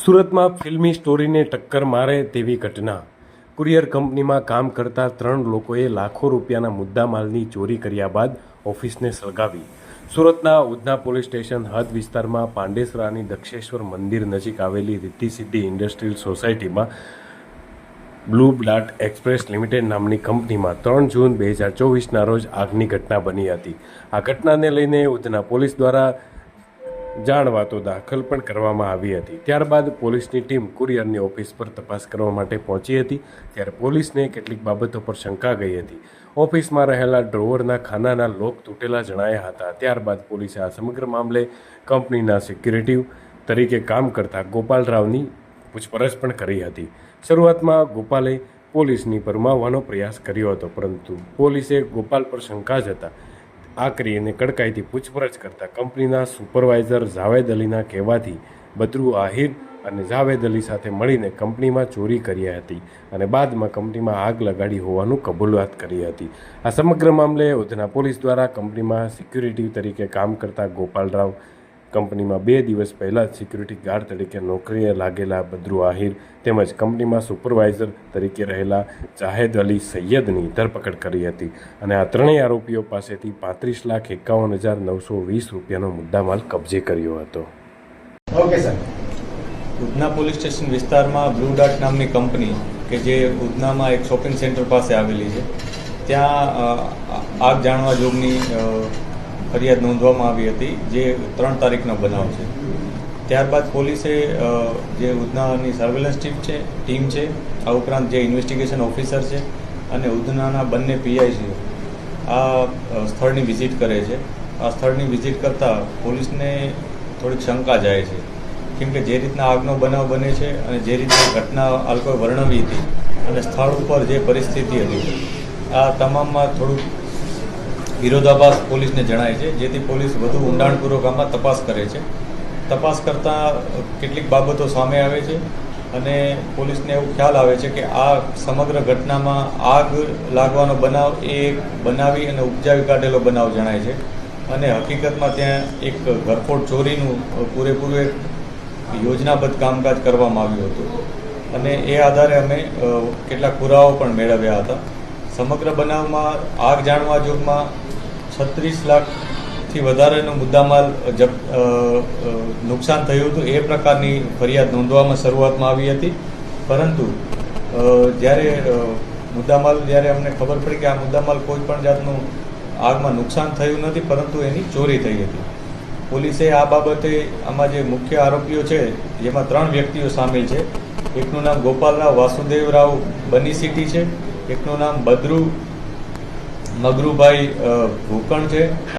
સુરતમાં ફિલ્મી સ્ટોરીને ટક્કર મારે તેવી ઘટના. કુરિયર કંપનીમાં કામ કરતા 3 લોકોએ લાખો રૂપિયાના મુદ્દામાલની ચોરી કર્યા બાદ ઓફિસને સળગાવી. સુરતના ઉધના પોલીસ સ્ટેશન હદ વિસ્તારમાં પાંડેસરાની દક્ષેશ્વર મંદિર નજીક આવેલી રિદ્ધિ સિદ્ધિ ઇન્ડસ્ટ્રીયલ સોસાયટીમાં બ્લુ ડાર્ટ એક્સપ્રેસ લિમિટેડ નામની કંપનીમાં 3 જૂન 2024ના રોજ આગની ઘટના બની હતી. આ ઘટનાને લઈને ઉધના પોલીસ દ્વારા જાણવાતો દાખલ પણ કરવામાં આવી હતી. ત્યારબાદ પોલીસની ટીમ કુરિયરની ઓફિસ પર તપાસ કરવા માટે પહોંચી હતી. ત્યારે પોલીસને કેટલીક બાબતો પર શંકા ગઈ હતી. ઓફિસમાં રહેલા ડ્રોવરના ખાનાના લોક તૂટેલા જણાયા હતા. ત્યારબાદ પોલીસે આ સમગ્ર મામલે કંપનીના સિક્યુરિટી તરીકે કામ કરતા ગોપાલ રાવની પૂછપરછ પણ કરી હતી. શરૂઆતમાં ગોપાલે પોલીસની ભરમાવવાનો પ્રયાસ કર્યો હતો, પરંતુ પોલીસે ગોપાલ પર શંકા જતા આકરીને કડકાઈથી પૂછપરછ કરતા કંપનીના સુપરવાઇઝર જાવેદ અલીના કહેવાથી બદરુ આહિર અને જાવેદ અલી સાથે મળીને કંપનીમાં ચોરી કરી હતી અને બાદમાં કંપનીમાં આગ લગાડી હોવાનું કબૂલાત કરી હતી. આ સમગ્ર મામલે ઉધના પોલીસ દ્વારા કંપનીમાં સિક્યુરિટી તરીકે કામ કરતા ગોપાલ રાવ, કંપનીમાં 2 દિવસ પહેલાં જ સિક્યુરિટી ગાર્ડ તરીકે નોકરીએ લાગેલા બદરુ આહિર તેમજ કંપનીમાં સુપરવાઇઝર તરીકે રહેલા જાહેદ અલી સૈયદની ધરપકડ કરી હતી અને આ ત્રણેય આરોપીઓ પાસેથી 35,51,920 રૂપિયાનો મુદ્દામાલ કબજે કર્યો હતો. Okay sir. Udhna police station વિસ્તારમાં બ્લુ ડાર્ટ નામની કંપની કે જે ઉધનામાં એક શોપિંગ સેન્ટર પાસે આવેલી છે, ત્યાં આગ જાણવા જોગની ફરિયાદ નોંધવામાં આવી હતી, જે 3 તારીખનો બનાવ છે. ત્યારબાદ પોલીસે જે ઉધનાની સર્વેલન્સ ટીમ છે, આ ઉપરાંત જે ઇન્વેસ્ટિગેશન ઓફિસર છે અને ઉધનાના બંને પીઆઈ છે, આ સ્થળની વિઝિટ કરે છે. આ સ્થળની વિઝિટ કરતાં પોલીસને થોડીક શંકા જાય છે, કેમ કે જે રીતના આગનો બનાવ બને છે અને જે રીતના ઘટના આ લોકોએ વર્ણવી હતી અને સ્થળ ઉપર જે પરિસ્થિતિ હતી, આ તમામમાં થોડુંક વિરોધાભાસ પોલીસને જણાય છે, જેથી પોલીસ વધુ ઊંડાણપૂર્વક આમાં તપાસ કરે છે. તપાસ કરતાં કેટલીક બાબતો સામે આવે છે અને પોલીસને એવું ખ્યાલ આવે છે કે આ સમગ્ર ઘટનામાં આગ લાગવાનો બનાવ એ બનાવી અને ઉપજાવી કાઢેલો બનાવ જણાય છે અને હકીકતમાં ત્યાં એક ઘરફોડ ચોરીનું પૂરેપૂરું એક યોજનાબદ્ધ કામકાજ કરવામાં આવ્યું હતું અને એ આધારે અમે કેટલાક પુરાવાઓ પણ મેળવ્યા હતા. સમગ્ર બનાવમાં આગ જાણવા જોગમાં 36 લાખથી વધારેનો મુદ્દામાલ નુકસાન થયું હતું, એ પ્રકારની ફરિયાદ નોંધવામાં શરૂઆતમાં આવી હતી. પરંતુ જ્યારે અમને ખબર પડી કે આ મુદ્દામાલ કોઈ પણ જાતનું આગમાં નુકસાન થયું નથી, પરંતુ એની ચોરી થઈ હતી, પોલીસે આ બાબતે આમાં જે મુખ્ય આરોપીઓ છે, જેમાં 3 વ્યક્તિઓ સામેલ છે, એકનું નામ ગોપાલ રાવ વાસુદેવ રાવ બની સિટી છે, એકનું નામ બદરુ મગરુભાઈ ભૂકણ છે